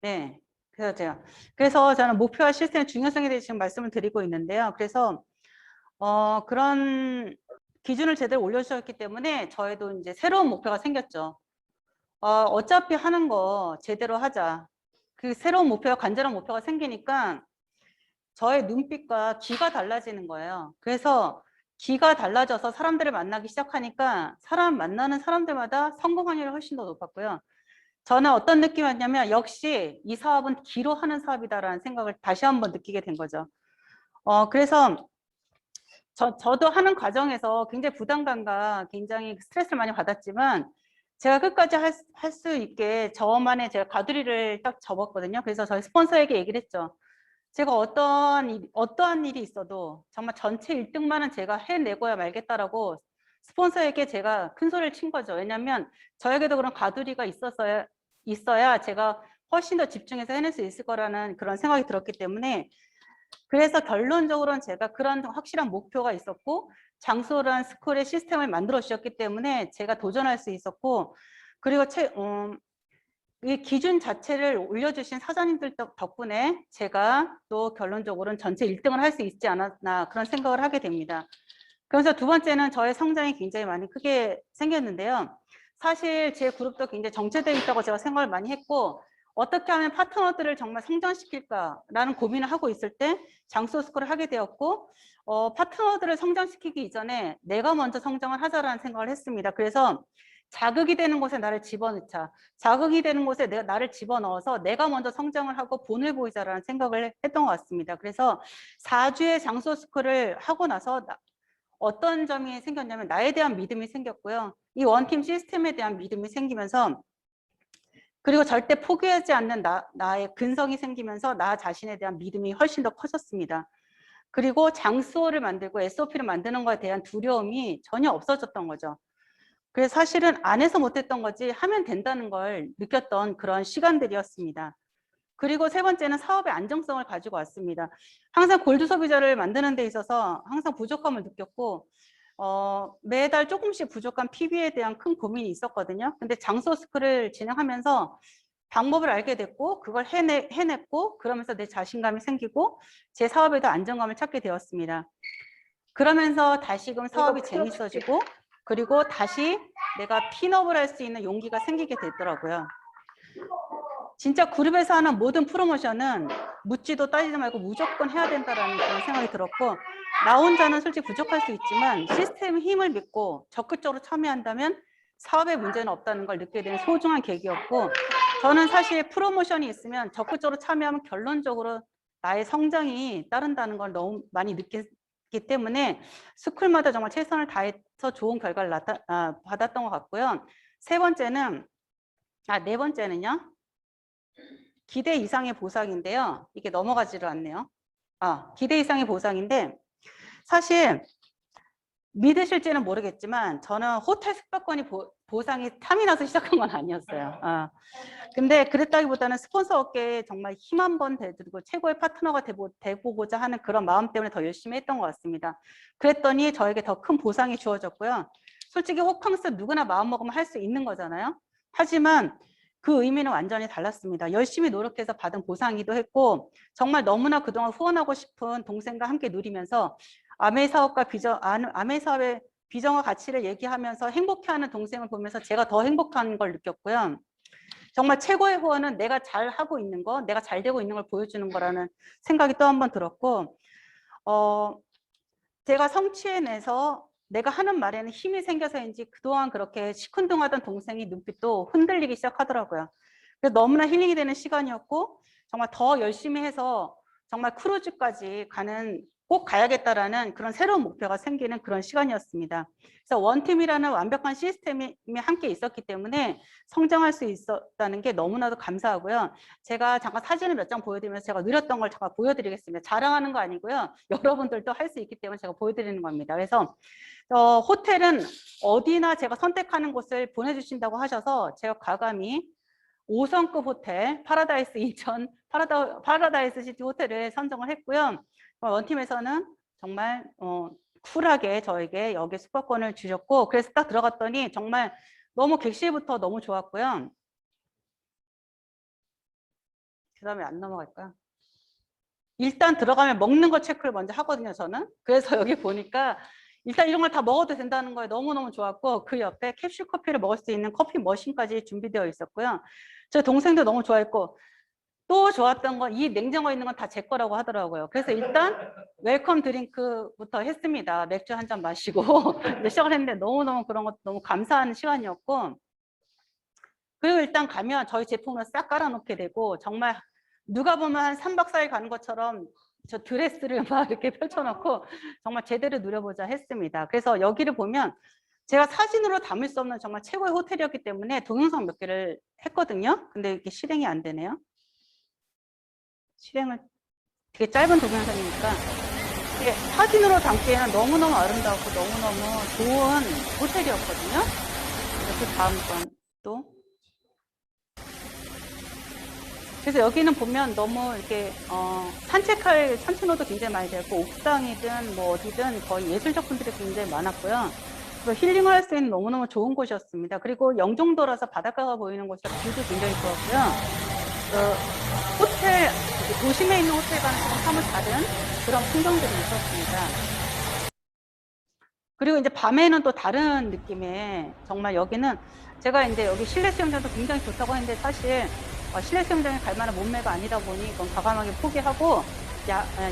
네. 그래서 저는 목표와 시스템의 중요성에 대해 지금 말씀을 드리고 있는데요. 그래서 그런 기준을 제대로 올려주셨기 때문에 저희도 이제 새로운 목표가 생겼죠. 어차피 하는 거 제대로 하자. 그 새로운 목표와 간절한 목표가 생기니까 저의 눈빛과 귀가 달라지는 거예요. 그래서 귀가 달라져서 사람들을 만나기 시작하니까 사람 만나는 사람들마다 성공 확률이 훨씬 더 높았고요. 저는 어떤 느낌이었냐면 역시 이 사업은 귀로 하는 사업이다라는 생각을 다시 한번 느끼게 된 거죠. 그래서 저도 하는 과정에서 굉장히 부담감과 굉장히 스트레스를 많이 받았지만 제가 끝까지 할 수 있게 저만의 제가 가두리를 딱 접었거든요. 그래서 저희 스폰서에게 얘기를 했죠. 제가 어떠한 일이 있어도 정말 전체 1등만은 제가 해내고야 말겠다라고 스폰서에게 제가 큰 소리를 친 거죠. 왜냐하면 저에게도 그런 가두리가 있어야 제가 훨씬 더 집중해서 해낼 수 있을 거라는 그런 생각이 들었기 때문에 그래서 결론적으로는 제가 그런 확실한 목표가 있었고 장소란 스쿨의 시스템을 만들어 주셨기 때문에 제가 도전할 수 있었고 그리고 이 기준 자체를 올려주신 사장님들 덕분에 제가 또 결론적으로는 전체 1등을 할 수 있지 않았나 그런 생각을 하게 됩니다. 그래서 두 번째는 저의 성장이 굉장히 많이 크게 생겼는데요. 사실 제 그룹도 굉장히 정체되어 있다고 제가 생각을 많이 했고 어떻게 하면 파트너들을 정말 성장시킬까라는 고민을 하고 있을 때 장소 스쿨을 하게 되었고 파트너들을 성장시키기 이전에 내가 먼저 성장을 하자라는 생각을 했습니다. 그래서 자극이 되는 곳에 나를 집어넣자. 자극이 되는 곳에 나를 집어넣어서 내가 먼저 성장을 하고 본을 보이자라는 생각을 했던 것 같습니다. 그래서 4주의 장소 스쿨을 하고 나서 어떤 점이 생겼냐면 나에 대한 믿음이 생겼고요. 이 원팀 시스템에 대한 믿음이 생기면서 그리고 절대 포기하지 않는 나의 근성이 생기면서 나 자신에 대한 믿음이 훨씬 더 커졌습니다. 그리고 장소를 만들고 SOP를 만드는 것에 대한 두려움이 전혀 없어졌던 거죠. 그래서 사실은 안 해서 못했던 거지 하면 된다는 걸 느꼈던 그런 시간들이었습니다. 그리고 세 번째는 사업의 안정성을 가지고 왔습니다. 항상 골드 소비자를 만드는 데 있어서 항상 부족함을 느꼈고 매달 조금씩 부족한 PB에 대한 큰 고민이 있었거든요. 근데 장소 스쿨을 진행하면서 방법을 알게 됐고 그걸 해냈고 그러면서 내 자신감이 생기고 제 사업에도 안정감을 찾게 되었습니다. 그러면서 다시금 사업이 재밌어지고 그리고 다시 내가 핀업을 할 수 있는 용기가 생기게 되더라고요. 진짜 그룹에서 하는 모든 프로모션은 묻지도 따지지 말고 무조건 해야 된다라는 그런 생각이 들었고 나 혼자는 솔직히 부족할 수 있지만 시스템의 힘을 믿고 적극적으로 참여한다면 사업에 문제는 없다는 걸 느끼게 된 소중한 계기였고 저는 사실 프로모션이 있으면 적극적으로 참여하면 결론적으로 나의 성장이 따른다는 걸 너무 많이 느꼈기 때문에 스쿨마다 정말 최선을 다해서 좋은 결과를 받았던 것 같고요. 네 번째는요. 기대 이상의 보상인데요. 이게 넘어가지를 않네요. 기대 이상의 보상인데 사실 믿으실지는 모르겠지만 저는 호텔 숙박권이 보상이 탐이 나서 시작한 건 아니었어요. 근데 그랬다기보다는 스폰서 업계에 정말 힘 한번 대들고 최고의 파트너가 되고자 하는 그런 마음 때문에 더 열심히 했던 것 같습니다. 그랬더니 저에게 더 큰 보상이 주어졌고요. 솔직히 호캉스 누구나 마음먹으면 할 수 있는 거잖아요. 하지만 그 의미는 완전히 달랐습니다. 열심히 노력해서 받은 보상이기도 했고 정말 너무나 그동안 후원하고 싶은 동생과 함께 누리면서 아메 사업의 비전과 가치를 얘기하면서 행복해하는 동생을 보면서 제가 더 행복한 걸 느꼈고요. 정말 최고의 후원은 내가 잘 하고 있는 거, 내가 잘 되고 있는 걸 보여주는 거라는 생각이 또 한 번 들었고 제가 성취해내서 내가 하는 말에는 힘이 생겨서인지 그동안 그렇게 시큰둥하던 동생이 눈빛도 흔들리기 시작하더라고요. 그래서 너무나 힐링이 되는 시간이었고 정말 더 열심히 해서 정말 크루즈까지 꼭 가야겠다라는 그런 새로운 목표가 생기는 그런 시간이었습니다. 그래서 원팀이라는 완벽한 시스템이 함께 있었기 때문에 성장할 수 있었다는 게 너무나도 감사하고요. 제가 잠깐 사진을 몇 장 보여드리면서 제가 누렸던 걸 잠깐 보여드리겠습니다. 자랑하는 거 아니고요. 여러분들도 할 수 있기 때문에 제가 보여드리는 겁니다. 그래서 호텔은 어디나 제가 선택하는 곳을 보내주신다고 하셔서 제가 과감히 5성급 호텔 파라다이스 인천 파라다이스 시티 호텔을 선정을 했고요. 원팀에서는 정말 쿨하게 저에게 여기 숙박권을 주셨고 그래서 딱 들어갔더니 정말 너무 객실부터 너무 좋았고요. 그다음에 안 넘어갈까요? 일단 들어가면 먹는 거 체크를 먼저 하거든요, 저는. 그래서 여기 보니까 일단 이런 걸 다 먹어도 된다는 거에 너무너무 좋았고, 그 옆에 캡슐 커피를 먹을 수 있는 커피 머신까지 준비되어 있었고요. 저 동생도 너무 좋아했고, 또 좋았던 건 이 냉장고에 있는 건 다 제 거라고 하더라고요. 그래서 일단 웰컴 드링크부터 했습니다. 맥주 한 잔 마시고 이제 시작을 했는데 너무너무 그런 것 너무 감사한 시간이었고, 그리고 일단 가면 저희 제품을 싹 깔아놓게 되고, 정말 누가 보면 한 3박 4일 가는 것처럼 저 드레스를 막 이렇게 펼쳐놓고 정말 제대로 누려보자 했습니다. 그래서 여기를 보면 제가 사진으로 담을 수 없는 정말 최고의 호텔이었기 때문에 동영상 몇 개를 했거든요. 근데 이게 실행이 안 되네요. 실행을 되게 짧은 동영상이니까 이게 사진으로 담기에는 너무너무 아름다웠고 너무너무 좋은 호텔이었거든요. 그 다음 건 또. 그래서 여기는 보면 너무 이렇게 산책할 산책로도 굉장히 많이 되고 옥상이든 뭐 어디든 거의 예술 작품들이 굉장히 많았고요. 그리고 힐링을 할 수 있는 너무너무 좋은 곳이었습니다. 그리고 영종도라서 바닷가가 보이는 곳이라 뷰도 굉장히 좋았고요. 호텔, 도심에 있는 호텔과는 조금 사뭇 다른 그런 풍경들이 있었습니다. 그리고 이제 밤에는 또 다른 느낌의, 정말 여기는 제가 이제 여기 실내 수영장도 굉장히 좋다고 했는데 사실 실내 수영장에 갈 만한 몸매가 아니다 보니 이건 과감하게 포기하고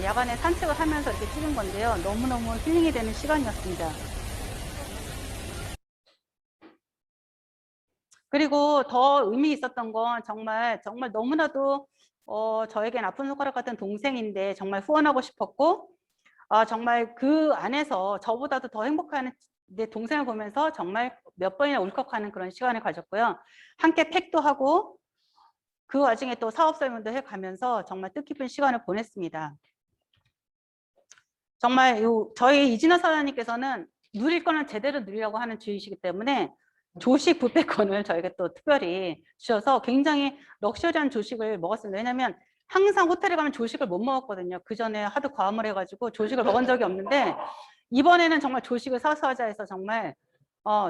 야간에 산책을 하면서 이렇게 찍은 건데요. 너무너무 힐링이 되는 시간이었습니다. 그리고 더 의미 있었던 건 정말 너무나도 저에겐 아픈 손가락 같은 동생인데 정말 후원하고 싶었고, 정말 그 안에서 저보다도 더 행복한 내 동생을 보면서 정말 몇 번이나 울컥하는 그런 시간을 가졌고요. 함께 팩도 하고 그 와중에 또 사업 설명도 해가면서 정말 뜻깊은 시간을 보냈습니다. 정말 저희 이진아 사장님께서는 누릴 거는 제대로 누리려고 하는 주의시기 때문에 조식 뷔페권을 저에게 또 특별히 주셔서 굉장히 럭셔리한 조식을 먹었습니다. 왜냐하면 항상 호텔에 가면 조식을 못 먹었거든요. 그 전에 하도 과음을 해가지고 조식을 먹은 적이 없는데 이번에는 정말 조식을 사서 하자 해서 정말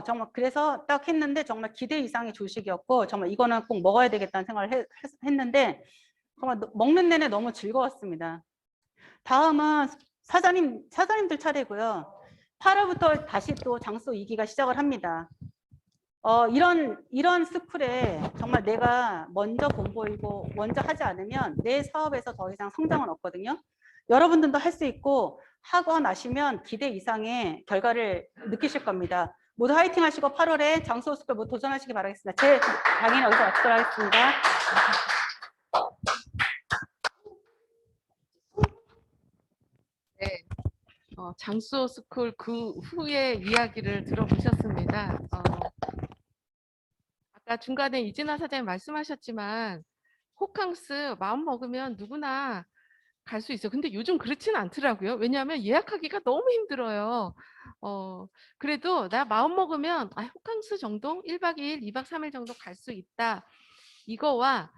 정말 그래서 딱 했는데 정말 기대 이상의 조식이었고 정말 이거는 꼭 먹어야 되겠다는 생각을 했는데 정말 먹는 내내 너무 즐거웠습니다. 다음은 사장님들 차례고요. 8월부터 다시 또 장소 2기가 시작을 합니다. 이런 스쿨에 정말 내가 먼저 본보이고 먼저 하지 않으면 내 사업에서 더 이상 성장은 없거든요. 여러분들도 할 수 있고 하고 나시면 기대 이상의 결과를 느끼실 겁니다. 모두 화이팅 하시고 8월에 장소 스쿨 모두 도전하시기 바라겠습니다. 제 강의는 여기서 마치도록 하겠습니다. 네, 장수호 스쿨 그 후의 이야기를 들어보셨습니다. 아까 중간에 이진아 사장님 말씀하셨지만 호캉스 마음 먹으면 누구나 갈 수 있어요. 근데 요즘 그렇지는 않더라고요. 왜냐하면 예약하기가 너무 힘들어요. 그래도 나 마음 먹으면 호캉스 정도 1박 2일, 2박 3일 정도 갈 수 있다. 이거와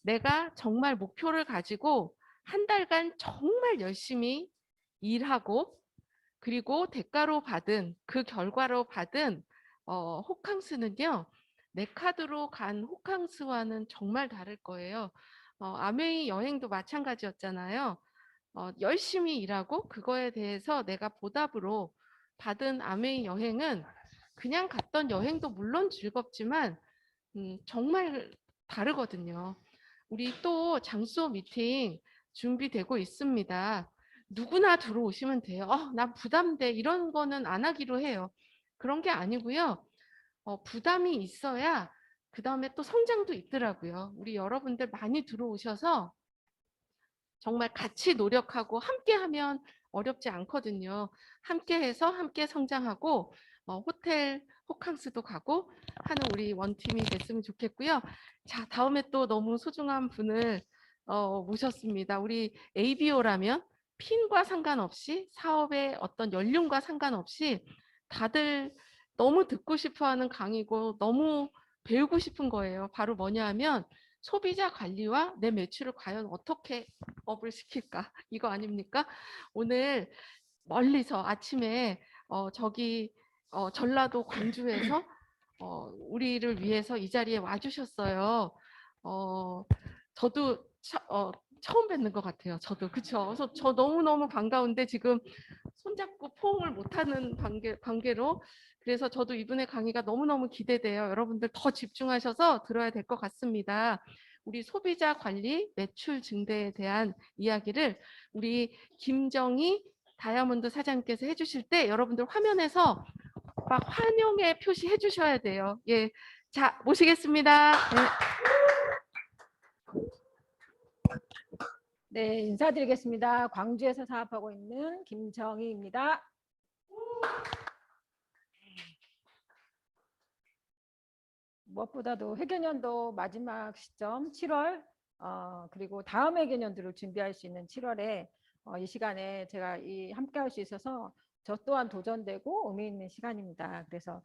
내가 정말 목표를 가지고 한 달간 정말 열심히 일하고 그리고 대가로 받은 그 결과로 받은 호캉스는요. 내 카드로 간 호캉스와는 정말 다를 거예요. 아메이 여행도 마찬가지였잖아요. 열심히 일하고 그거에 대해서 내가 보답으로 받은 아메이 여행은 그냥 갔던 여행도 물론 즐겁지만 정말 다르거든요. 우리 또 장수호 미팅 준비되고 있습니다. 누구나 들어오시면 돼요. 난 부담돼. 이런 거는 안 하기로 해요. 그런 게 아니고요. 부담이 있어야 그 다음에 또 성장도 있더라고요. 우리 여러분들 많이 들어오셔서 정말 같이 노력하고 함께 하면 어렵지 않거든요. 함께 해서 함께 성장하고 호텔 호캉스도 가고 하는 우리 원팀이 됐으면 좋겠고요. 자, 다음에 또 너무 소중한 분을 모셨습니다. 우리 ABO라면 핀과 상관없이 사업의 어떤 연륜과 상관없이 다들 너무 듣고 싶어하는 강의고 너무 배우고 싶은 거예요. 바로 뭐냐 하면 소비자 관리와 내 매출을 과연 어떻게 업을 시킬까? 이거 아닙니까? 오늘 멀리서 아침에 저기 전라도 광주에서 우리를 위해서 이 자리에 와주셨어요. 저도 처음 뵙는 것 같아요. 저도 그렇죠. 그래서 저 너무너무 반가운데 지금 손잡고 포옹을 못하는 관계로 그래서 저도 이분의 강의가 너무너무 기대돼요. 여러분들 더 집중하셔서 들어야 될 것 같습니다. 우리 소비자 관리, 매출 증대에 대한 이야기를 우리 김정희 다이아몬드 사장님께서 해주실 때 여러분들 화면에서 막 환영의 표시해 주셔야 돼요. 예, 자 모시겠습니다. 네. 네, 인사드리겠습니다. 광주에서 사업하고 있는 김정희입니다. 무엇보다도 회계년도 마지막 시점 7월 그리고 다음 회계년도를 준비할 수 있는 7월에 이 시간에 제가 함께 할 수 있어서 저 또한 도전되고 의미 있는 시간입니다. 그래서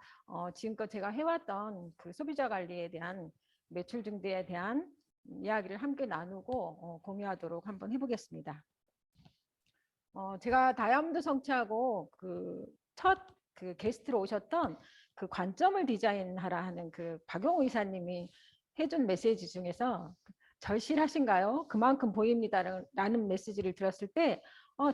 지금껏 제가 해왔던 그 소비자 관리에 대한 매출 증대에 대한 이야기를 함께 나누고 공유하도록 한번 해보겠습니다. 제가 다이아몬드 성취하고 첫 게스트로 오셨던 그 관점을 디자인하라 하는 그 박용우 이사님이 해준 메시지 중에서 절실하신가요? 그만큼 보입니다라는 메시지를 들었을 때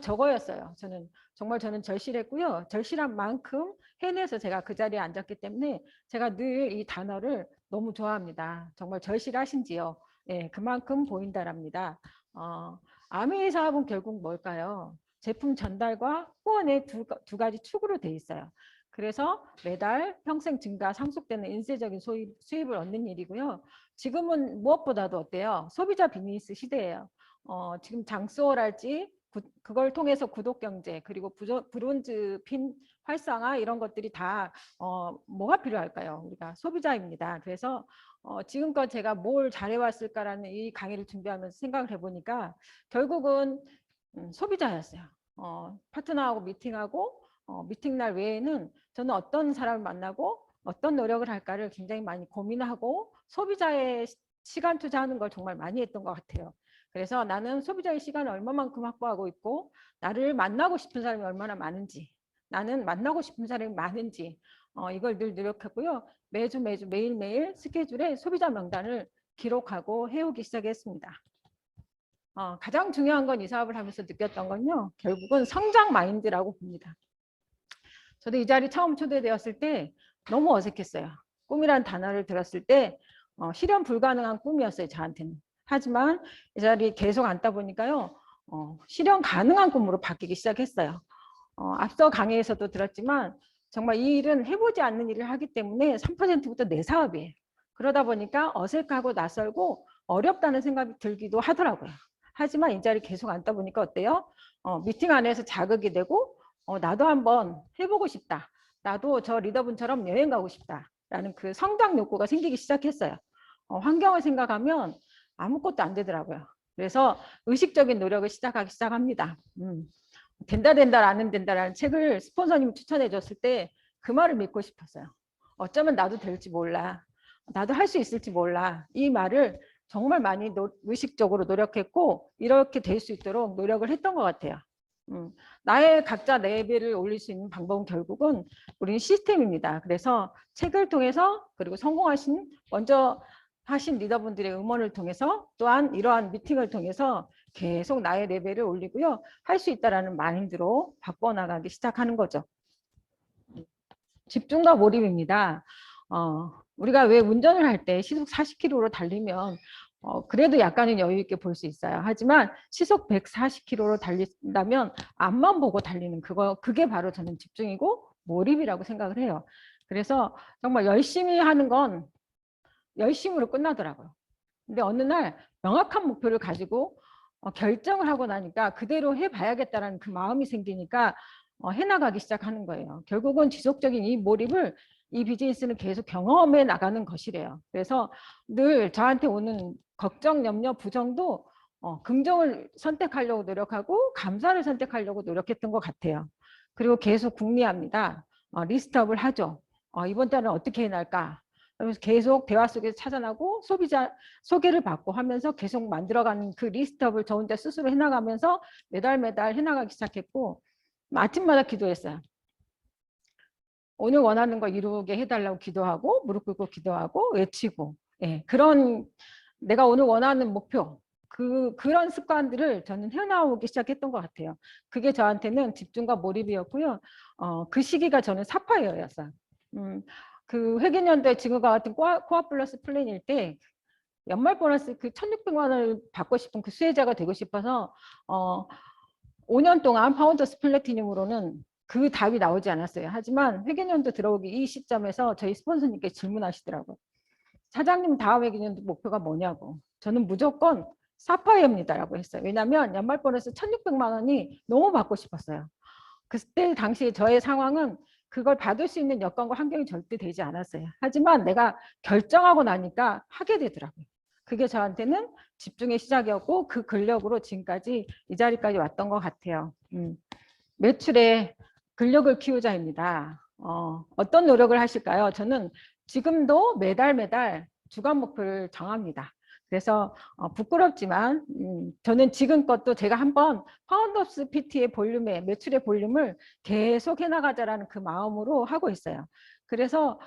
저거였어요. 저는 절실했고요. 절실한 만큼 해내서 제가 그 자리에 앉았기 때문에 제가 늘 이 단어를 너무 좋아합니다. 정말 절실하신지요? 예, 그만큼 보인다랍니다. 아메이 사업은 결국 뭘까요? 제품 전달과 후원의 두 가지 축으로 돼 있어요. 그래서 매달 평생 증가 상속되는 인쇄적인 수입을 얻는 일이고요. 지금은 무엇보다도 어때요? 소비자 비즈니스 시대예요. 지금 장소랄지 그걸 통해서 구독 경제 그리고 브론즈 핀 활성화 이런 것들이 다 뭐가 필요할까요? 우리가 소비자입니다. 그래서 지금껏 제가 뭘 잘해왔을까라는 이 강의를 준비하면서 생각을 해보니까 결국은 소비자였어요. 파트너하고 미팅하고 미팅 날 외에는 저는 어떤 사람을 만나고 어떤 노력을 할까를 굉장히 많이 고민하고 소비자의 시간 투자하는 걸 정말 많이 했던 것 같아요. 그래서 나는 소비자의 시간을 얼마만큼 확보하고 있고 나를 만나고 싶은 사람이 얼마나 많은지 나는 만나고 싶은 사람이 많은지 이걸 늘 노력했고요. 매주 매일매일 스케줄에 소비자 명단을 기록하고 해오기 시작했습니다. 가장 중요한 건 이 사업을 하면서 느꼈던 건요. 결국은 성장 마인드라고 봅니다. 저도 이 자리 처음 초대되었을 때 너무 어색했어요. 꿈이란 단어를 들었을 때 실현 불가능한 꿈이었어요. 저한테는. 하지만 이 자리에 계속 앉다 보니까요. 실현 가능한 꿈으로 바뀌기 시작했어요. 앞서 강의에서도 들었지만 정말 이 일은 해보지 않는 일을 하기 때문에 3%부터 내 사업이에요. 그러다 보니까 어색하고 낯설고 어렵다는 생각이 들기도 하더라고요. 하지만 이 자리 계속 앉다 보니까 어때요? 미팅 안에서 자극이 되고 나도 한번 해보고 싶다. 나도 저 리더분처럼 여행 가고 싶다. 라는 그 성장 욕구가 생기기 시작했어요. 환경을 생각하면 아무것도 안 되더라고요. 그래서 의식적인 노력을 시작하기 시작합니다. 된다 안 된다라는 책을 스폰서님이 추천해 줬을 때 그 말을 믿고 싶었어요. 어쩌면 나도 될지 몰라. 나도 할 수 있을지 몰라. 이 말을 정말 많이 의식적으로 노력했고 이렇게 될 수 있도록 노력을 했던 것 같아요. 나의 각자 레벨을 올릴 수 있는 방법은 결국은 우리는 시스템입니다. 그래서 책을 통해서 그리고 성공하신 먼저 하신 리더분들의 응원을 통해서 또한 이러한 미팅을 통해서 계속 나의 레벨을 올리고요. 할 수 있다라는 마인드로 바꿔나가기 시작하는 거죠. 집중과 몰입입니다. 우리가 왜 운전을 할 때 시속 40km로 달리면 그래도 약간은 여유 있게 볼 수 있어요. 하지만 시속 140km로 달린다면 앞만 보고 달리는 그게 바로 저는 집중이고 몰입이라고 생각을 해요. 그래서 정말 열심히 하는 건 열심으로 끝나더라고요. 근데 어느 날 명확한 목표를 가지고 결정을 하고 나니까 그대로 해봐야겠다라는 그 마음이 생기니까 해나가기 시작하는 거예요. 결국은 지속적인 이 몰입을 이 비즈니스는 계속 경험해 나가는 것이래요. 그래서 늘 저한테 오는 걱정, 염려, 부정도 긍정을 선택하려고 노력하고 감사를 선택하려고 노력했던 것 같아요. 그리고 계속 궁리합니다. 리스트업을 하죠. 이번 달은 어떻게 해날까? 그래서 계속 대화 속에서 찾아나고 소비자 소개를 받고 하면서 계속 만들어가는 그 리스트업을 저 혼자 스스로 해나가면서 매달 해나가기 시작했고 아침마다 기도했어요. 오늘 원하는 거 이루게 해달라고 기도하고 무릎 꿇고 기도하고 외치고 그런 내가 오늘 원하는 목표 그런 습관들을 저는 해나오기 시작했던 것 같아요. 그게 저한테는 집중과 몰입이었고요. 그 시기가 저는 사파이어였어요. 그 회계연도에 지금과 같은 코아 플러스 플랜일 때 연말 보너스 그 1,600만 원을 받고 싶은 그 수혜자가 되고 싶어서 5년 동안 파운더스 플래티늄으로는 그 답이 나오지 않았어요. 하지만 회계연도 들어오기 이 시점에서 저희 스폰서님께 질문하시더라고요. 사장님 다음 회계연도 목표가 뭐냐고. 저는 무조건 사파이어입니다라고 했어요. 왜냐하면 연말 보너스 1,600만 원이 너무 받고 싶었어요. 그때 당시에 저의 상황은 그걸 받을 수 있는 여건과 환경이 절대 되지 않았어요. 하지만 내가 결정하고 나니까 하게 되더라고요. 그게 저한테는 집중의 시작이었고 그 근력으로 지금까지 이 자리까지 왔던 것 같아요. 매출에 근력을 키우자입니다. 어떤 노력을 하실까요? 저는 지금도 매달 주간 목표를 정합니다. 그래서 부끄럽지만 저는 지금껏도 제가 한번 파운더스 PT의 볼륨에 매출의 볼륨을 계속 해나가자라는 그 마음으로 하고 있어요. 그래서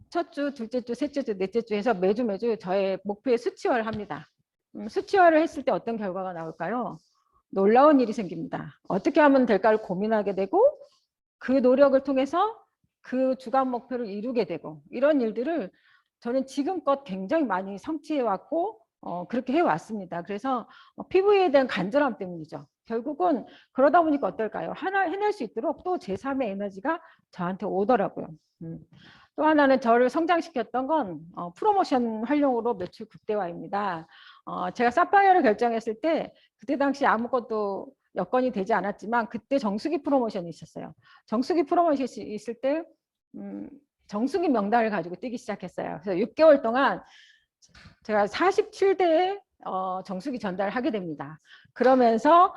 첫 주, 둘째 주, 셋째 주, 넷째 주에서 매주 저의 목표에 수치화를 합니다. 수치화를 했을 때 어떤 결과가 나올까요? 놀라운 일이 생깁니다. 어떻게 하면 될까를 고민하게 되고 그 노력을 통해서 그 주간 목표를 이루게 되고 이런 일들을 저는 지금껏 굉장히 많이 성취해 왔고 그렇게 해왔습니다. 그래서 PV에 대한 간절함 때문이죠. 결국은 그러다 보니까 어떨까요? 하나 해낼 수 있도록 또 제3의 에너지가 저한테 오더라고요. 또 하나는 저를 성장시켰던 건 프로모션 활용으로 매출 극대화입니다. 제가 사파이어를 결정했을 때 그때 당시 아무것도 여건이 되지 않았지만 그때 정수기 프로모션이 있었어요. 정수기 프로모션이 있을 때 정수기 명단을 가지고 뛰기 시작했어요. 그래서 6개월 동안 제가 47대에 정수기 전달을 하게 됩니다. 그러면서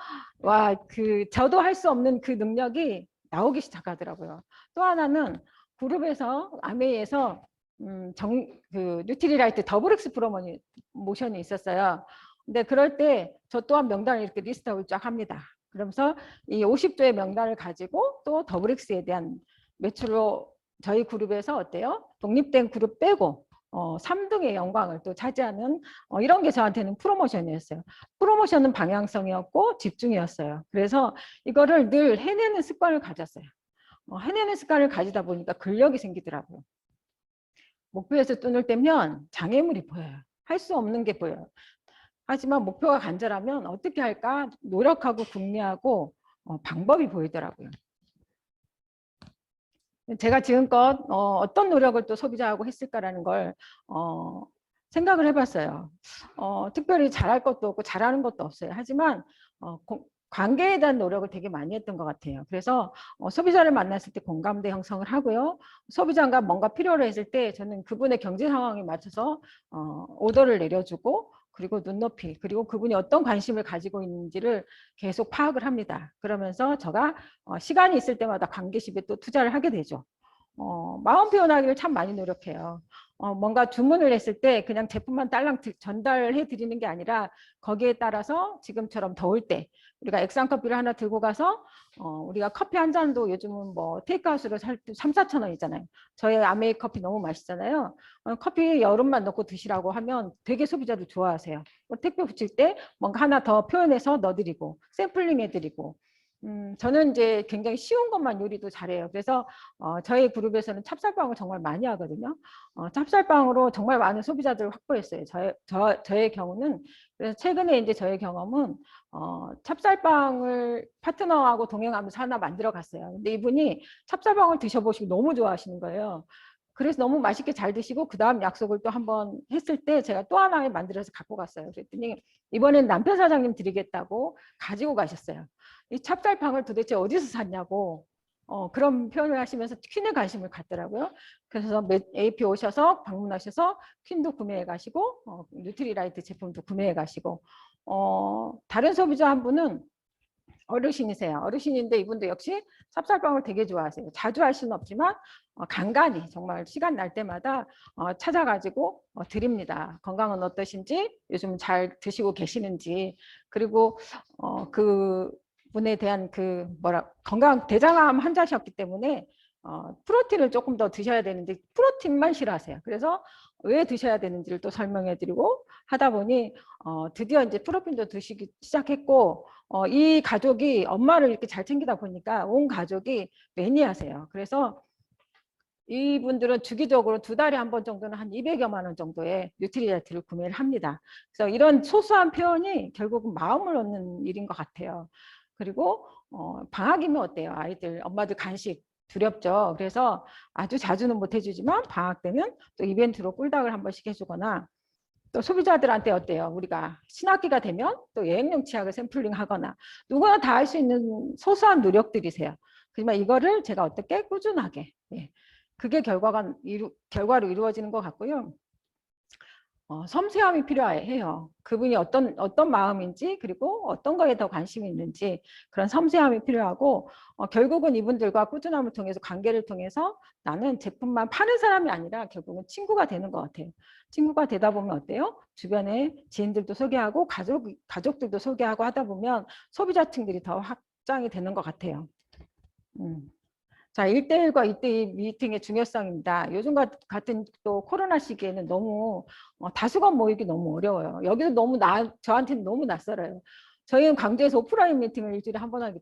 저도 할 수 없는 그 능력이 나오기 시작하더라고요. 또 하나는 그룹에서 아메이에서 그 뉴트리라이트 더블엑스 프로모션이 있었어요. 근데 그럴 때 저 또한 명단을 이렇게 리스트업을 쫙 합니다. 그러면서 이 50조의 명단을 가지고 또 더블엑스에 대한 매출로 저희 그룹에서 어때요? 독립된 그룹 빼고 3등의 영광을 또 차지하는 이런 게 저한테는 프로모션이었어요. 프로모션은 방향성이었고 집중이었어요. 그래서 이거를 늘 해내는 습관을 가졌어요. 해내는 습관을 가지다 보니까 근력이 생기더라고요. 목표에서 눈을 떼면 장애물이 보여요. 할 수 없는 게 보여요. 하지만 목표가 간절하면 어떻게 할까 노력하고 궁리하고 방법이 보이더라고요. 제가 지금껏 어떤 노력을 또 소비자하고 했을까라는 걸 생각을 해봤어요. 특별히 잘할 것도 없고 잘하는 것도 없어요. 하지만 관계에 대한 노력을 되게 많이 했던 것 같아요. 그래서 소비자를 만났을 때 공감대 형성을 하고요. 소비자가 뭔가 필요로 했을 때 저는 그분의 경제 상황에 맞춰서 오더를 내려주고 그리고 눈높이 그리고 그분이 어떤 관심을 가지고 있는지를 계속 파악을 합니다. 그러면서 제가 시간이 있을 때마다 관계십에 또 투자를 하게 되죠. 마음 표현하기를 참 많이 노력해요. 뭔가 주문을 했을 때 그냥 제품만 딸랑 전달해 드리는 게 아니라 거기에 따라서 지금처럼 더울 때 우리가 액상 커피를 하나 들고 가서 우리가 커피 한 잔도 요즘은 뭐 테이크아웃으로 살 때 3, 4천 원이잖아요. 저희 아메이 커피 너무 맛있잖아요. 커피 여름만 넣고 드시라고 하면 되게 소비자들 좋아하세요. 택배 붙일 때 뭔가 하나 더 표현해서 넣어드리고 샘플링 해드리고 저는 이제 굉장히 쉬운 것만 요리도 잘해요. 그래서 저희 그룹에서는 찹쌀빵을 정말 많이 하거든요. 찹쌀빵으로 정말 많은 소비자들을 확보했어요. 저의 경우는 그래서 최근에 이제 저의 경험은 찹쌀빵을 파트너하고 동행하면서 하나 만들어 갔어요. 근데 이분이 찹쌀빵을 드셔보시고 너무 좋아하시는 거예요. 그래서 너무 맛있게 잘 드시고 그 다음 약속을 또 한번 했을 때 제가 또 하나 만들어서 갖고 갔어요. 그랬더니 이번엔 남편 사장님 드리겠다고 가지고 가셨어요. 이 찹쌀빵을 도대체 어디서 샀냐고 그런 표현을 하시면서 퀸에 관심을 갖더라고요. 그래서 AP 오셔서 방문하셔서 퀸도 구매해 가시고 뉴트리라이트 제품도 구매해 가시고 다른 소비자 한 분은 어르신이세요. 어르신인데 이분도 역시 찹쌀빵을 되게 좋아하세요. 자주 할 수는 없지만 간간히 정말 시간 날 때마다 찾아가지고 드립니다. 건강은 어떠신지 요즘 잘 드시고 계시는지 그리고 그 분에 대한 그 건강 대장암 환자셨기 때문에 프로틴을 조금 더 드셔야 되는데 프로틴만 싫어하세요. 그래서 왜 드셔야 되는지를 또 설명해 드리고 하다 보니 드디어 이제 프로핀도 드시기 시작했고 이 가족이 엄마를 이렇게 잘 챙기다 보니까 온 가족이 매니아세요. 그래서 이분들은 주기적으로 2달에 한 번 정도는 한 200여만 원 정도의 뉴트리다이트를 구매를 합니다. 그래서 이런 소소한 표현이 결국은 마음을 얻는 일인 것 같아요. 그리고 방학이면 어때요? 아이들, 엄마들 간식 두렵죠. 그래서 아주 자주는 못 해주지만 방학 때는 또 이벤트로 꿀닭을 한 번씩 해주거나 또 소비자들한테 어때요? 우리가 신학기가 되면 또 여행용 치약을 샘플링 하거나 누구나 다 할 수 있는 소소한 노력들이세요. 하지만 이거를 제가 어떻게 꾸준하게 그게 결과로 이루어지는 것 같고요. 섬세함이 필요해요. 그분이 어떤 마음인지 그리고 어떤 거에 더 관심이 있는지 그런 섬세함이 필요하고 결국은 이분들과 꾸준함을 통해서 관계를 통해서 나는 제품만 파는 사람이 아니라 결국은 친구가 되는 것 같아요. 친구가 되다 보면 어때요? 주변에 지인들도 소개하고 가족들도 소개하고 하다 보면 소비자층들이 더 확장이 되는 것 같아요. 자, 1대1과 2대2 미팅의 중요성입니다. 요즘 같은 또 코로나 시기에는 너무 다수건 모이기 너무 어려워요. 여기도 너무 저한테는 너무 낯설어요. 저희는 광주에서 오프라인 미팅을 일주일에 한 번 하기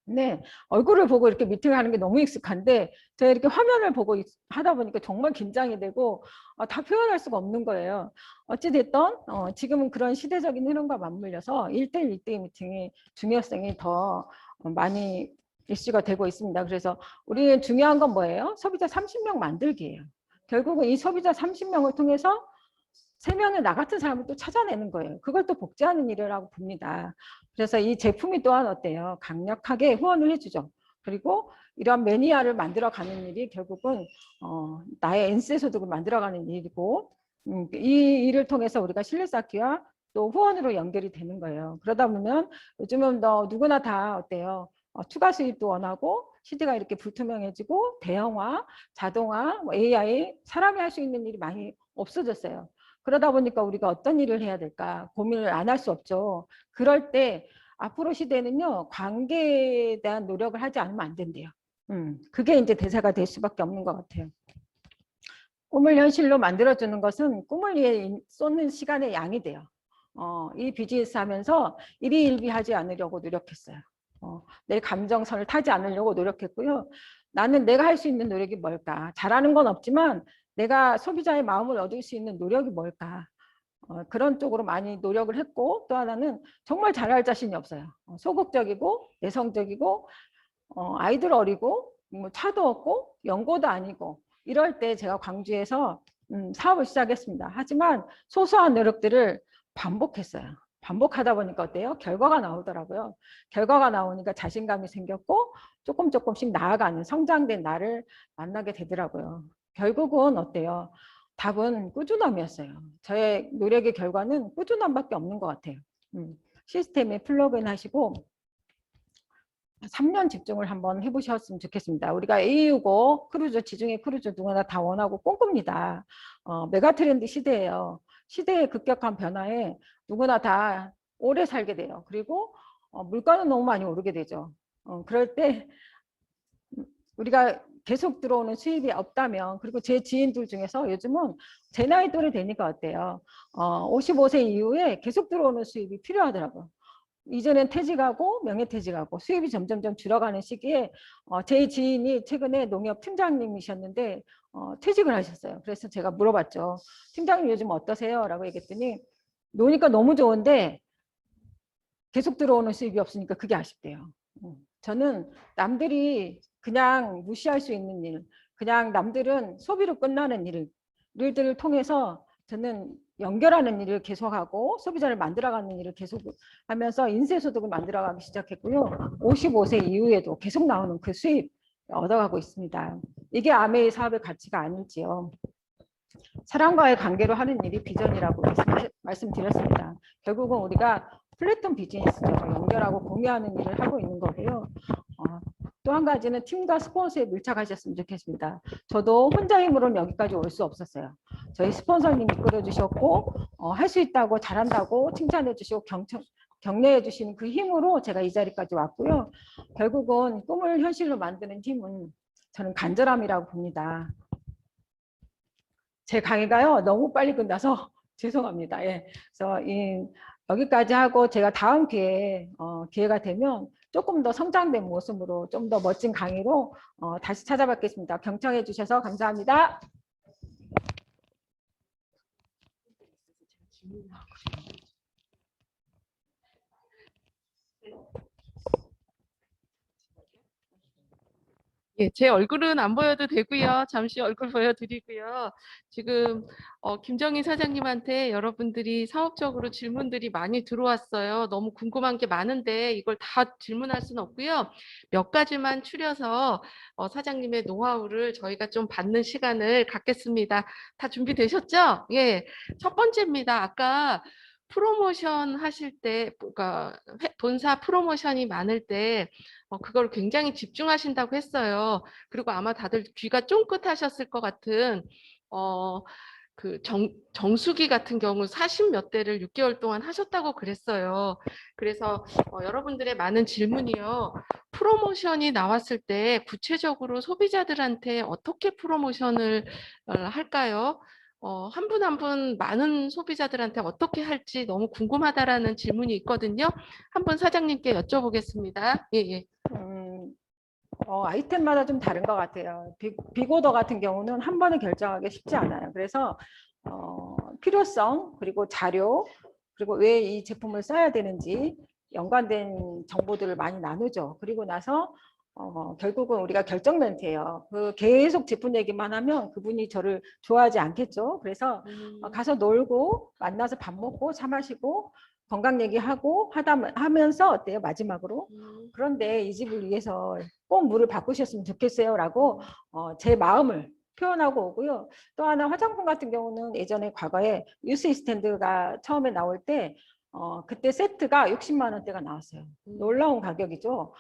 때문에 얼굴을 보고 이렇게 미팅을 하는 게 너무 익숙한데 제가 이렇게 화면을 보고 하다 보니까 정말 긴장이 되고 다 표현할 수가 없는 거예요. 어찌됐든 지금은 그런 시대적인 흐름과 맞물려서 1대1, 2대2 미팅의 중요성이 더 많이 이슈가 되고 있습니다. 그래서 우리는 중요한 건 뭐예요? 소비자 30명 만들기예요. 결국은 이 소비자 30명을 통해서 3명의 나 같은 사람을 또 찾아내는 거예요. 그걸 또 복제하는 일이라고 봅니다. 그래서 이 제품이 또한 어때요? 강력하게 후원을 해주죠. 그리고 이러한 매니아를 만들어가는 일이 결국은 나의 엔세 소득을 만들어가는 일이고 이 일을 통해서 우리가 신뢰 쌓기와 또 후원으로 연결이 되는 거예요. 그러다 보면 요즘은 누구나 다 어때요? 추가 수입도 원하고 시대가 이렇게 불투명해지고 대형화, 자동화, AI, 사람이 할 수 있는 일이 많이 없어졌어요. 그러다 보니까 우리가 어떤 일을 해야 될까 고민을 안 할 수 없죠. 그럴 때 앞으로 시대는요. 관계에 대한 노력을 하지 않으면 안 된대요. 그게 이제 대사가 될 수밖에 없는 것 같아요. 꿈을 현실로 만들어주는 것은 꿈을 위해 쏟는 시간의 양이 돼요. 이 비즈니스 하면서 일희일비하지 않으려고 노력했어요. 내 감정선을 타지 않으려고 노력했고요. 나는 내가 할 수 있는 노력이 뭘까? 잘하는 건 없지만 내가 소비자의 마음을 얻을 수 있는 노력이 뭘까? 그런 쪽으로 많이 노력을 했고 또 하나는 정말 잘할 자신이 없어요. 소극적이고 내성적이고 아이들 어리고 뭐 차도 없고 연고도 아니고 이럴 때 제가 광주에서 사업을 시작했습니다. 하지만 소소한 노력들을 반복했어요. 반복하다 보니까 어때요? 결과가 나오더라고요. 결과가 나오니까 자신감이 생겼고 조금씩 나아가는 성장된 나를 만나게 되더라고요. 결국은 어때요? 답은 꾸준함이었어요. 저의 노력의 결과는 꾸준함밖에 없는 것 같아요. 시스템에 플러그인 하시고 3년 집중을 한번 해보셨으면 좋겠습니다. 우리가 AU고 크루즈, 지중해 크루즈 누구나 다 원하고 꿈꿉니다. 메가 트렌드 시대예요. 시대의 급격한 변화에 누구나 다 오래 살게 돼요. 그리고 물가는 너무 많이 오르게 되죠. 그럴 때 우리가 계속 들어오는 수입이 없다면 그리고 제 지인들 중에서 요즘은 제 나이 또래 되니까 어때요? 55세 이후에 계속 들어오는 수입이 필요하더라고요. 이전엔 퇴직하고 명예퇴직하고 수입이 점점점 줄어가는 시기에 제 지인이 최근에 농협 팀장님이셨는데 퇴직을 하셨어요. 그래서 제가 물어봤죠. 팀장님 요즘 어떠세요? 라고 얘기했더니 노니까 너무 좋은데 계속 들어오는 수입이 없으니까 그게 아쉽대요. 저는 남들이 그냥 무시할 수 있는 일, 그냥 남들은 소비로 끝나는 일들을 통해서 저는 연결하는 일을 계속하고 소비자를 만들어가는 일을 계속하면서 인쇄소득을 만들어가기 시작했고요. 55세 이후에도 계속 나오는 그 수입 얻어가고 있습니다. 이게 아메이 사업의 가치가 아닐지요. 사람과의 관계로 하는 일이 비전이라고 말씀드렸습니다. 결국은 우리가 플랫폼 비즈니스죠. 연결하고 공유하는 일을 하고 있는 거고요. 또 한 가지는 팀과 스폰서에 밀착하셨으면 좋겠습니다. 저도 혼자 힘으로는 여기까지 올 수 없었어요. 저희 스폰서님 이끌어 주셨고 할 수 있다고 잘한다고 칭찬해 주시고 격려해 주시는 그 힘으로 제가 이 자리까지 왔고요. 결국은 꿈을 현실로 만드는 힘은 저는 간절함이라고 봅니다. 제 강의가요 너무 빨리 끝나서 죄송합니다. 예. 그래서 여기까지 하고 제가 다음 기회가 되면 조금 더 성장된 모습으로 좀 더 멋진 강의로 다시 찾아뵙겠습니다. 경청해 주셔서 감사합니다. 예, 제 얼굴은 안 보여도 되고요. 잠시 얼굴 보여드리고요. 지금 김정희 사장님한테 여러분들이 사업적으로 질문들이 많이 들어왔어요. 너무 궁금한 게 많은데 이걸 다 질문할 수는 없고요. 몇 가지만 추려서 사장님의 노하우를 저희가 좀 받는 시간을 갖겠습니다. 다 준비되셨죠? 예, 첫 번째입니다. 아까 프로모션 하실 때, 그러니까 본사 프로모션이 많을 때 그걸 굉장히 집중하신다고 했어요. 그리고 아마 다들 귀가 쫑긋하셨을 것 같은 그 정수기 같은 경우 40몇 대를 6개월 동안 하셨다고 그랬어요. 그래서 여러분들의 많은 질문이요. 프로모션이 나왔을 때 구체적으로 소비자들한테 어떻게 프로모션을 할까요? 한 분 한 분 많은 소비자들한테 어떻게 할지 너무 궁금하다라는 질문이 있거든요. 한번 사장님께 여쭤보겠습니다. 예, 예. 아이템마다 좀 다른 것 같아요. 빅오더 같은 경우는 한 번에 결정하기 쉽지 않아요. 그래서 필요성, 그리고 자료, 그리고 왜 이 제품을 써야 되는지 연관된 정보들을 많이 나누죠. 그리고 나서 결국은 우리가 결정 멘트예요. 계속 제품 얘기만 하면 그분이 저를 좋아하지 않겠죠. 그래서 가서 놀고 만나서 밥 먹고 차 마시고 건강 얘기하고 하면서 어때요? 마지막으로. 그런데 이 집을 위해서 꼭 물을 바꾸셨으면 좋겠어요. 라고 제 마음을 표현하고 오고요. 또 하나 화장품 같은 경우는 예전에 과거에 유스 스탠드가 처음에 나올 때 그때 세트가 60만 원대가 나왔어요. 놀라운 가격이죠.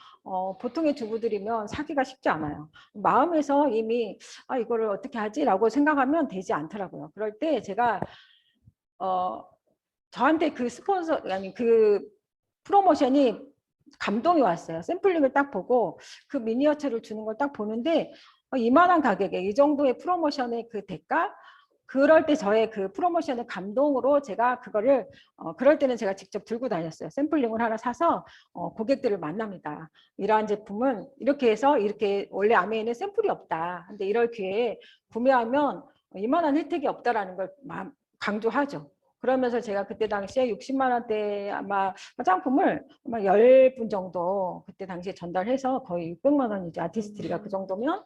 보통의 주부들이면 사기가 쉽지 않아요. 마음에서 이미 이거를 어떻게 하지라고 생각하면 되지 않더라고요. 그럴 때 제가 저한테 그 스폰서 아니 그 프로모션이 감동이 왔어요. 샘플링을 딱 보고 그 미니어처를 주는 걸 딱 보는데 이만한 가격에 이 정도의 프로모션의 그 대가, 그럴 때 저의 그 프로모션의 감동으로 제가 그거를 그럴 때는 제가 직접 들고 다녔어요. 샘플링을 하나 사서 고객들을 만납니다. 이러한 제품은 이렇게 해서 이렇게 원래 아메에는 샘플이 없다. 근데 이럴 기회에 구매하면 이만한 혜택이 없다라는 걸 강조하죠. 그러면서 제가 그때 당시에 60만 원대 아마 화장품을 아마 10분 정도 그때 당시에 전달해서 거의 600만 원이죠. 아티스트리가 그 정도면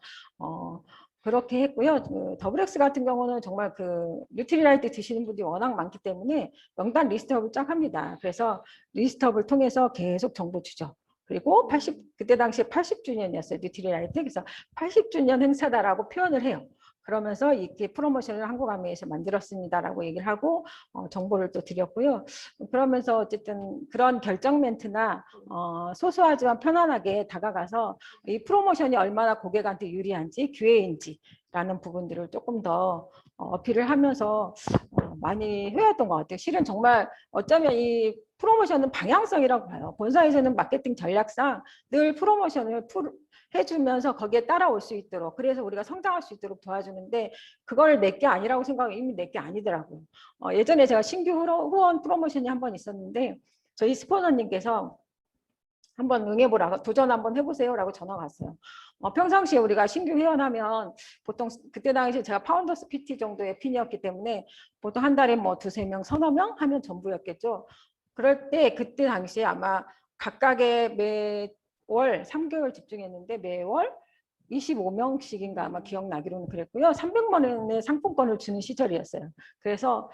그렇게 했고요. 그 더블엑스 같은 경우는 정말 그 뉴트리라이트 드시는 분들이 워낙 많기 때문에 명단 리스트업을 쫙 합니다. 그래서 리스트업을 통해서 계속 정보 주죠. 그리고 그때 당시에 80주년이었어요. 뉴트리라이트. 그래서 80주년 행사다라고 표현을 해요. 그러면서 이렇게 프로모션을 한국아메에서 만들었습니다라고 얘기를 하고 정보를 또 드렸고요. 그러면서 어쨌든 그런 결정 멘트나 소소하지만 편안하게 다가가서 이 프로모션이 얼마나 고객한테 유리한지 기회인지라는 부분들을 조금 더 어필을 하면서 많이 해왔던 것 같아요. 실은 정말 어쩌면 이 프로모션은 방향성이라고 봐요. 본사에서는 마케팅 전략상 늘 프로모션을 해주면서 거기에 따라올 수 있도록, 그래서 우리가 성장할 수 있도록 도와주는데 그걸 내게 아니라고 생각하면 이미 내게 아니더라고요. 예전에 제가 신규 후원 프로모션이 한 번 있었는데 저희 스포너님께서 한번 응해보라고, 도전 한번 해보세요라고 전화가 왔어요. 평상시에 우리가 신규 회원하면 보통 그때 당시에 제가 파운더스 PT 정도의 핀이었기 때문에 보통 한 달에 뭐 2~3명, 서너 명 하면 전부였겠죠. 그럴 때 그때 당시에 아마 각각의 매월 3개월 집중했는데 매월 25명씩인가 아마 기억나기로는 그랬고요. 300만 원의 상품권을 주는 시절이었어요. 그래서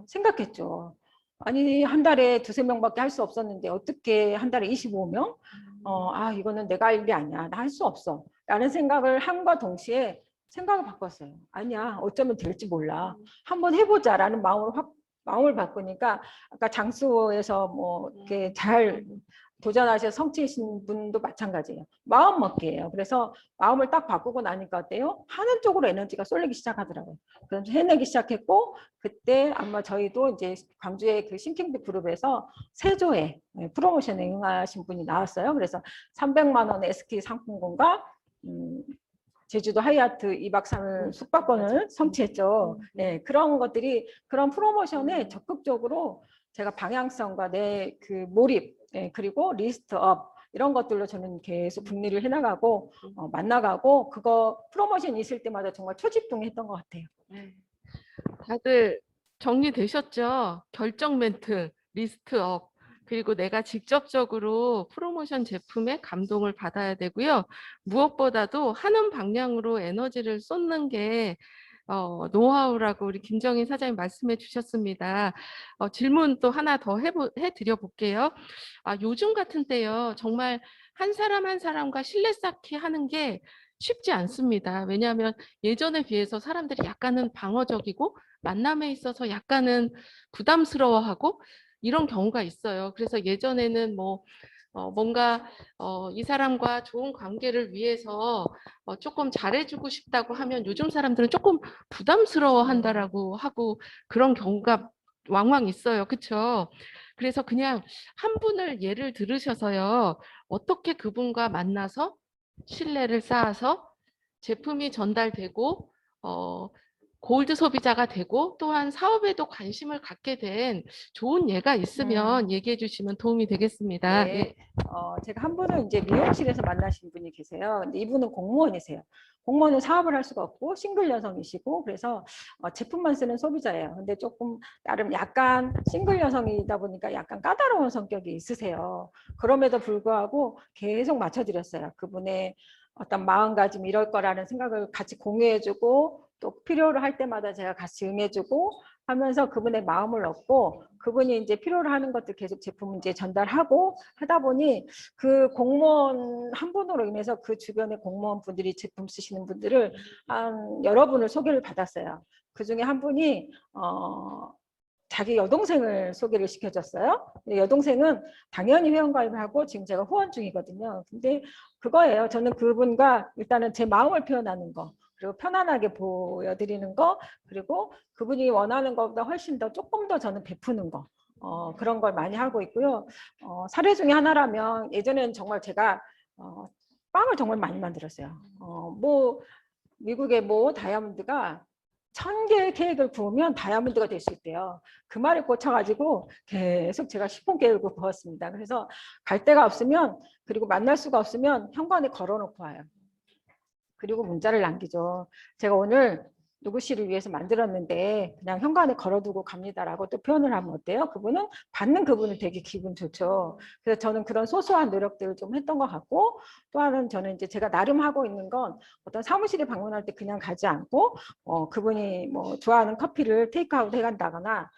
생각했죠. 아니 한 달에 2~3명밖에 할 수 없었는데 어떻게 한 달에 25명? 이거는 내가 할 일이 아니야. 나 할 수 없어. 라는 생각을 함과 동시에 생각을 바꿨어요. 아니야. 어쩌면 될지 몰라. 한번 해보자 라는 마음을 바꾸니까 아까 장수에서 뭐 이렇게 잘 도전하셔서 성취하신 분도 마찬가지예요. 마음 먹기예요. 그래서 마음을 딱 바꾸고 나니까 어때요? 하는 쪽으로 에너지가 쏠리기 시작하더라고요. 그래서 해내기 시작했고 그때 아마 저희도 이제 광주의 그 싱킹드 그룹에서 세조에 프로모션에 응하신 분이 나왔어요. 그래서 300만 원의 SK 상품권과 제주도 하얏트 2박 3일 숙박권을 성취했죠. 네, 그런 것들이 그런 프로모션에 적극적으로 제가 방향성과 내 그 몰입, 그리고 리스트업 이런 것들로 저는 계속 분리를 해나가고 만나가고 그거 프로모션 있을 때마다 정말 초집중했던 것 같아요. 다들 정리되셨죠? 결정 멘트, 리스트업, 그리고 내가 직접적으로 프로모션 제품에 감동을 받아야 되고요. 무엇보다도 하는 방향으로 에너지를 쏟는 게 노하우라고 우리 김정인 사장님 말씀해 주셨습니다. 질문 또 하나 더 해드려 볼게요. 요즘 같은 때요, 정말 한 사람 한 사람과 신뢰 쌓기 하는 게 쉽지 않습니다. 왜냐하면 예전에 비해서 사람들이 약간은 방어적이고 만남에 있어서 약간은 부담스러워하고 이런 경우가 있어요. 그래서 예전에는 뭐 뭔가 이 사람과 좋은 관계를 위해서 조금 잘해주고 싶다고 하면 요즘 사람들은 조금 부담스러워한다라고 하고 그런 경우가 왕왕 있어요. 그렇죠? 그래서 그냥 한 분을 예를 들으셔서요. 어떻게 그분과 만나서 신뢰를 쌓아서 제품이 전달되고 골드 소비자가 되고 또한 사업에도 관심을 갖게 된 좋은 예가 있으면 얘기해 주시면 도움이 되겠습니다. 네. 제가 한 분은 이제 미용실에서 만나신 분이 계세요. 근데 이분은 공무원이세요. 공무원은 사업을 할 수가 없고 싱글 여성이시고 그래서 제품만 쓰는 소비자예요. 근데 조금 나름 약간 싱글 여성이다 보니까 약간 까다로운 성격이 있으세요. 그럼에도 불구하고 계속 맞춰드렸어요. 그분의 어떤 마음가짐 이럴 거라는 생각을 같이 공유해주고 또 필요로 할 때마다 제가 같이 응해주고 하면서 그분의 마음을 얻고 그분이 이제 필요로 하는 것들 계속 제품 이제 전달하고 하다 보니 그 공무원 한 분으로 인해서 그 주변의 공무원 분들이 제품 쓰시는 분들을 한 여러 분을 소개를 받았어요. 그 중에 한 분이 자기 여동생을 소개를 시켜줬어요. 여동생은 당연히 회원가입을 하고 지금 제가 후원 중이거든요. 근데 그거예요. 저는 그분과 일단은 제 마음을 표현하는 거 그리고 편안하게 보여드리는 거 그리고 그분이 원하는 것보다 훨씬 더 조금 더 저는 베푸는 거 그런 걸 많이 하고 있고요. 사례 중에 하나라면 예전에는 정말 제가 빵을 정말 많이 만들었어요. 뭐 미국의 뭐 다이아몬드가 1000개의 케이크를 구우면 다이아몬드가 될 수 있대요. 그 말에 꽂혀가지고 계속 제가 시폰 케이크를 구웠습니다. 그래서 갈 데가 없으면 그리고 만날 수가 없으면 현관에 걸어놓고 와요. 그리고 문자를 남기죠. 제가 오늘 누구 씨를 위해서 만들었는데 그냥 현관에 걸어두고 갑니다라고 또 표현을 하면 어때요? 그분은 받는 그분은 되게 기분 좋죠. 그래서 저는 그런 소소한 노력들을 좀 했던 것 같고 또 하나는 저는 이제 제가 나름 하고 있는 건 어떤 사무실에 방문할 때 그냥 가지 않고 그분이 뭐 좋아하는 커피를 테이크아웃 해간다거나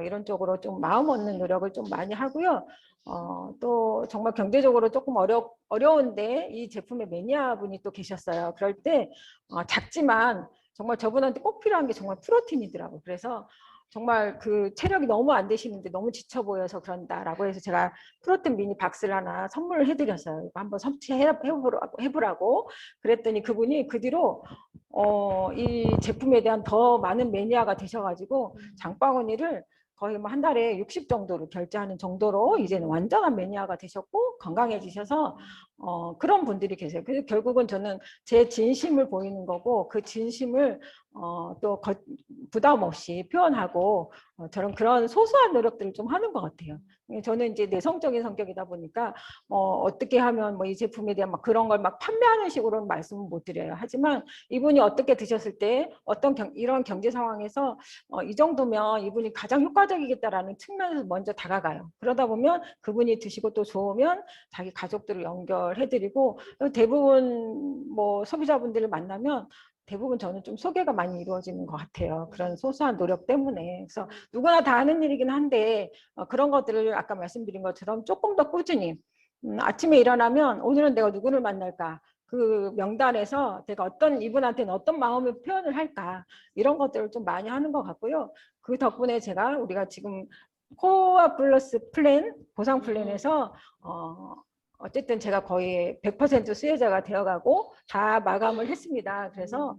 이런 쪽으로 좀 마음 얻는 노력을 좀 많이 하고요. 또 정말 경제적으로 조금 어려운데 이 제품의 매니아 분이 또 계셨어요. 그럴 때 작지만 정말 저분한테 꼭 필요한 게 정말 프로틴이더라고요. 그래서 정말 그 체력이 너무 안 되시는데 너무 지쳐 보여서 그런다라고 해서 제가 프로틴 미니 박스를 하나 선물을 해드렸어요. 이거 한번 해보라고 그랬더니 그분이 그 뒤로 이 제품에 대한 더 많은 매니아가 되셔가지고 장바구니를 거의 뭐 한 달에 60 정도로 결제하는 정도로 이제는 완전한 매니아가 되셨고 건강해지셔서 그런 분들이 계세요. 그래서 결국은 저는 제 진심을 보이는 거고 그 진심을 또 부담 없이 표현하고 저는 그런 소소한 노력들을 좀 하는 것 같아요. 저는 이제 내성적인 성격이다 보니까 어떻게 하면 뭐 이 제품에 대한 막 그런 걸 막 판매하는 식으로는 말씀은 못 드려요. 하지만 이분이 어떻게 드셨을 때 어떤 이런 경제 상황에서 이 정도면 이분이 가장 효과적이겠다라는 측면에서 먼저 다가가요. 그러다 보면 그분이 드시고 또 좋으면 자기 가족들을 연결해드리고 대부분 뭐 소비자분들을 만나면 대부분 저는 좀 소개가 많이 이루어지는 것 같아요. 그런 소소한 노력 때문에. 그래서 누구나 다 하는 일이긴 한데 그런 것들을 아까 말씀드린 것처럼 조금 더 꾸준히 아침에 일어나면 오늘은 내가 누구를 만날까? 그 명단에서 내가 이분한테는 어떤 마음의 표현을 할까? 이런 것들을 좀 많이 하는 것 같고요. 그 덕분에 우리가 지금 코어 플러스 플랜, 보상 플랜에서 어쨌든 제가 거의 100% 수혜자가 되어가고 다 마감을 했습니다. 그래서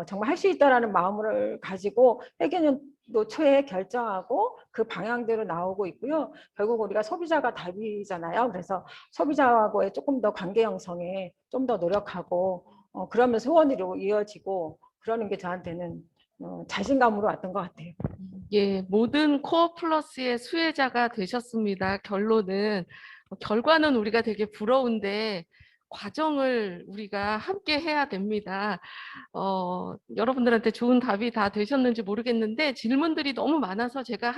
정말 할 수 있다라는 마음을 가지고 회계년도 초에 결정하고 그 방향대로 나오고 있고요. 결국 우리가 소비자가 답이잖아요. 그래서 소비자하고의 조금 더 관계 형성에 좀 더 노력하고 그러면서 후원으로 이어지고 그러는 게 저한테는 자신감으로 왔던 것 같아요. 예, 모든 코어 플러스의 수혜자가 되셨습니다. 결론은 결과는 우리가 되게 부러운데 과정을 우리가 함께 해야 됩니다. 여러분들한테 좋은 답이 다 되셨는지 모르겠는데 질문들이 너무 많아서 제가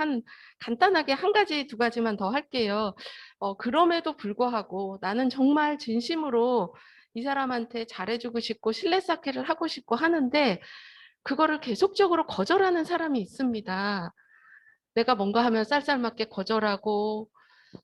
간단하게 한 가지, 두 가지만 더 할게요. 그럼에도 불구하고 나는 정말 진심으로 이 사람한테 잘해주고 싶고 신뢰 쌓기를 하고 싶고 하는데 그거를 계속적으로 거절하는 사람이 있습니다. 내가 뭔가 하면 쌀쌀맞게 거절하고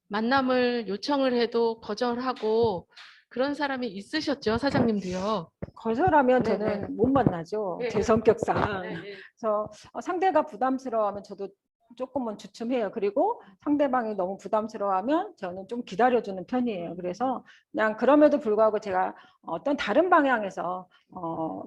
만남을 요청을 해도 거절하고 그런 사람이 있으셨죠, 사장님도요. 거절하면 네, 저는 못 만나죠. 네. 제 성격상. 네, 네. 그래서 상대가 부담스러워하면 저도 조금은 주춤해요. 그리고 상대방이 너무 부담스러워하면 저는 좀 기다려주는 편이에요. 그래서 그냥 그럼에도 불구하고 제가 어떤 다른 방향에서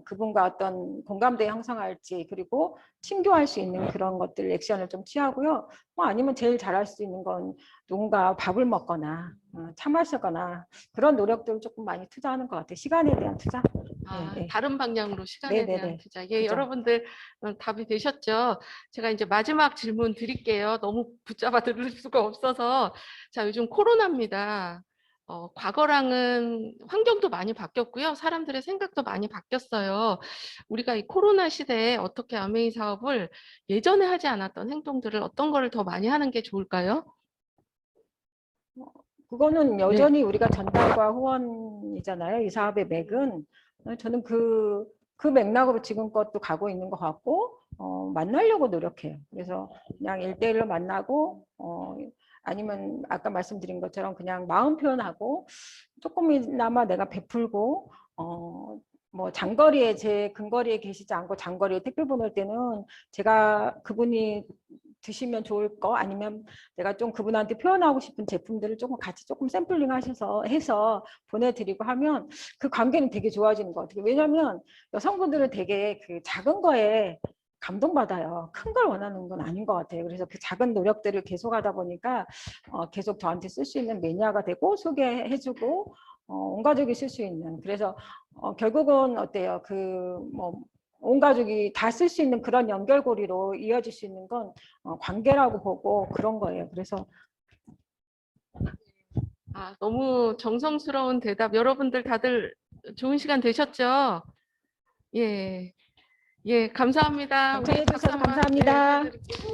그분과 어떤 공감대 형성할지 그리고 친교할 수 있는 그런 것들 액션을 좀 취하고요. 뭐 아니면 제일 잘할 수 있는 건 누군가 밥을 먹거나 차 마시거나 그런 노력들을 조금 많이 투자하는 것 같아요. 시간에 대한 투자. 네. 다른 방향으로 시간에 네네네. 대한 투자. 예, 그죠. 여러분들 답이 되셨죠? 제가 이제 마지막 질문 드릴게요. 너무 붙잡아 들을 수가 없어서. 자, 요즘 코로나입니다. 과거랑은 환경도 많이 바뀌었고요. 사람들의 생각도 많이 바뀌었어요. 우리가 이 코로나 시대에 어떻게 아메이 사업을 예전에 하지 않았던 행동들을 어떤 거를 더 많이 하는 게 좋을까요? 그거는 여전히 우리가 전달과 후원이잖아요. 이 사업의 맥은. 저는 그 맥락으로 지금껏도 가고 있는 것 같고, 만나려고 노력해요. 그래서 그냥 1대1로 만나고, 아니면 아까 말씀드린 것처럼 그냥 마음 표현하고, 조금이나마 내가 베풀고, 뭐 장거리에 제 근거리에 계시지 않고 장거리에 택배 보낼 때는 제가 그분이 드시면 좋을 거 아니면 내가 좀 그분한테 표현하고 싶은 제품들을 조금 같이 조금 샘플링 하셔서 해서 보내드리고 하면 그 관계는 되게 좋아지는 것 같아요. 왜냐하면 여성분들은 되게 그 작은 거에 감동받아요. 큰 걸 원하는 건 아닌 것 같아요. 그래서 그 작은 노력들을 계속하다 보니까 계속 저한테 쓸 수 있는 매니아가 되고 소개해주고 온 가족이 쓸 수 있는. 그래서 결국은 어때요? 온 가족이 다 쓸 수 있는 그런 연결고리로 이어질 수 있는 건 관계라고 보고 그런 거예요. 그래서 너무 정성스러운 대답. 여러분들 다들 좋은 시간 되셨죠? 예. 예, 감사합니다. 우리 경청해 주셔서 박수 한번, 감사합니다. 해드릴게요.